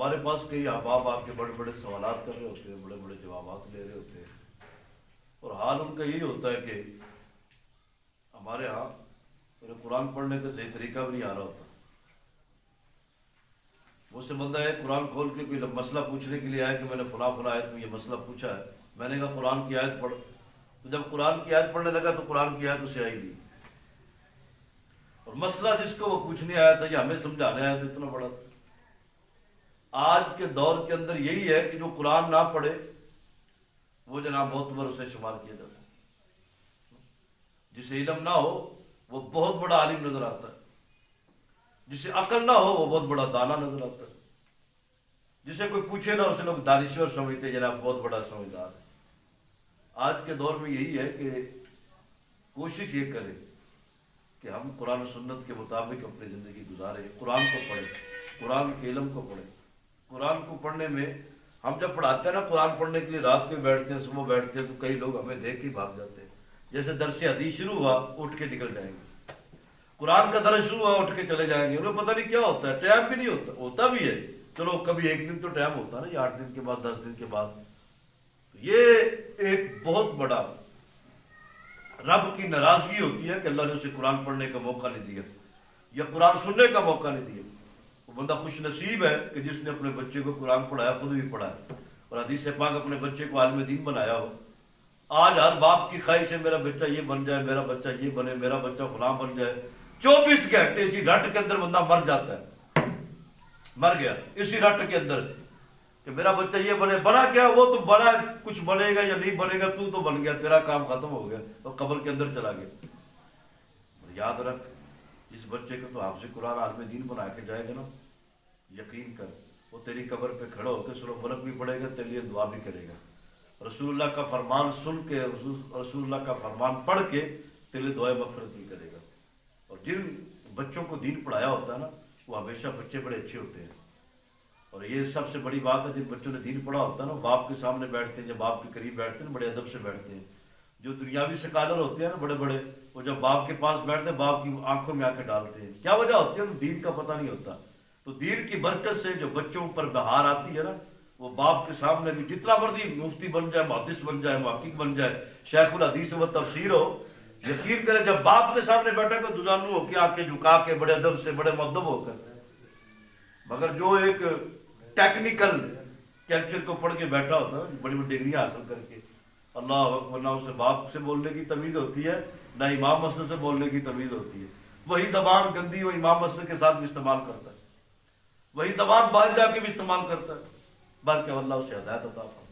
ہمارے پاس کئی احباب آ کے بڑے بڑے سوالات کر رہے ہوتے ہیں، بڑے بڑے جوابات لے رہے ہوتے ہیں، اور حال ان کا یہی ہوتا ہے کہ ہمارے ہاں انہیں قرآن پڑھنے کا صحیح طریقہ بھی نہیں آ رہا ہوتا۔ وہ سے بندہ ہے قرآن کھول کے کوئی مسئلہ پوچھنے کے لیے آیا کہ میں نے فلاں فلاں آیت میں یہ مسئلہ پوچھا ہے، میں نے کہا قرآن کی آیت پڑھ، تو جب قرآن کی آیت پڑھنے لگا تو قرآن کی آیت اسے آئی نہیں، اور مسئلہ جس کو وہ پوچھنے آیا تھا یا ہمیں سمجھانے آیا تھا اتنا بڑا تھا۔ آج کے دور کے اندر یہی ہے کہ جو قرآن نہ پڑھے وہ جناب معتبر اسے شمار کیا جاتا ہے۔ جسے علم نہ ہو وہ بہت بڑا عالم نظر آتا ہے، جسے عقل نہ ہو وہ بہت بڑا دانا نظر آتا ہے، جسے کوئی پوچھے نہ اسے لوگ دانشور سمجھتے ہیں جناب بہت بڑا سمجھدار ہے۔ آج کے دور میں یہی ہے کہ کوشش یہ کریں کہ ہم قرآن و سنت کے مطابق اپنی زندگی گزاریں، قرآن کو پڑھیں، قرآن کے علم کو پڑھیں۔ قرآن کو پڑھنے میں ہم جب پڑھاتے ہیں نا قرآن پڑھنے کے لیے، رات کو بیٹھتے ہیں صبح بیٹھتے ہیں، تو کئی لوگ ہمیں دیکھ کے بھاگ جاتے ہیں، جیسے درس حدیث شروع ہوا اٹھ کے نکل جائیں گے، قرآن کا درس شروع ہوا اٹھ کے چلے جائیں گے، انہیں پتہ نہیں کیا ہوتا ہے، ٹائم بھی نہیں ہوتا، ہوتا بھی ہے چلو کبھی ایک دن تو ٹائم ہوتا ہے نا، یا 8 دن کے بعد 10 دن کے بعد۔ یہ ایک بہت بڑا رب کی ناراضگی ہوتی ہے کہ اللہ نے اسے قرآن پڑھنے کا موقع نہیں دیا یا قرآن سننے کا موقع نہیں دیا۔ وہ بندہ خوش نصیب ہے کہ جس نے اپنے بچے کو قرآن پڑھایا، خود بھی پڑھا ہے، اور حدیث پاک اپنے بچے کو عالم دین بنایا ہو۔ آج ہر باپ کی خواہش ہے میرا بچہ یہ بن جائے، میرا بچہ یہ بنے، میرا بچہ فلاں بن جائے۔ 24 گھنٹے اسی رٹ کے اندر بندہ مر جاتا ہے، مر گیا اسی رٹ کے اندر کہ میرا بچہ یہ بنے، بنا کیا؟ وہ تو بنا، کچھ بنے گا یا نہیں بنے گا، تو بن گیا، تیرا کام ختم ہو گیا اور قبر کے اندر چلا گیا۔ اور یاد رکھ، جس بچے کو تو آپ سے قرآن عالم دین بنا کے جائے گا نا، یقین کر وہ تیری قبر پہ کھڑا ہو کے سورہ ملک بھی پڑھے گا، تیرے لیے دعا بھی کرے گا، رسول اللہ کا فرمان سن کے، رسول اللہ کا فرمان پڑھ کے تیرے لیے دعائے مغفرت بھی کرے گا۔ اور جن بچوں کو دین پڑھایا ہوتا ہے نا، وہ ہمیشہ بچے بڑے اچھے ہوتے ہیں۔ اور یہ سب سے بڑی بات ہے، جن بچوں نے دین پڑھا ہوتا ہے نا، باپ کے سامنے بیٹھتے ہیں، جب باپ کے قریب بیٹھتے ہیں بڑے ادب سے بیٹھتے ہیں۔ جو دنیاوی سکالر ہوتے ہیں نا بڑے بڑے، وہ جب باپ کے پاس بیٹھتے ہیں باپ کی آنکھوں میں آنکھیں ڈالتے ہیں، کیا وجہ ہوتی ہے؟ انہیں دین کا پتہ نہیں ہوتا۔ تو دین کی برکت سے جو بچوں پر بہار آتی ہے نا، وہ باپ کے سامنے بھی جتنا مرضی مفتی بن جائے، محدث بن جائے، محقق بن جائے، شیخ الحدیث و تفسیر ہو، یقین کرے جب باپ کے سامنے بیٹھے گا دجانو ہو کے، آنکھیں جھکا کے، بڑے ادب سے، بڑے مؤدب ہو کر۔ مگر جو ایک ٹیکنیکل کلچر کو پڑھ کے بیٹھا ہوتا ہے، بڑی بڑی ڈگریاں حاصل کر کے، اللہ اکبر، نہ اسے باپ سے بولنے کی تمیز ہوتی ہے، نہ امام مسجد سے بولنے کی تمیز ہوتی ہے، وہی زبان گندی وہ امام مسجد کے ساتھ بھی استعمال کرتا ہے، وہی زبان باہر جا کے بھی استعمال کرتا ہے، بلکہ اللہ اسے ہدایت عطا فرمائے۔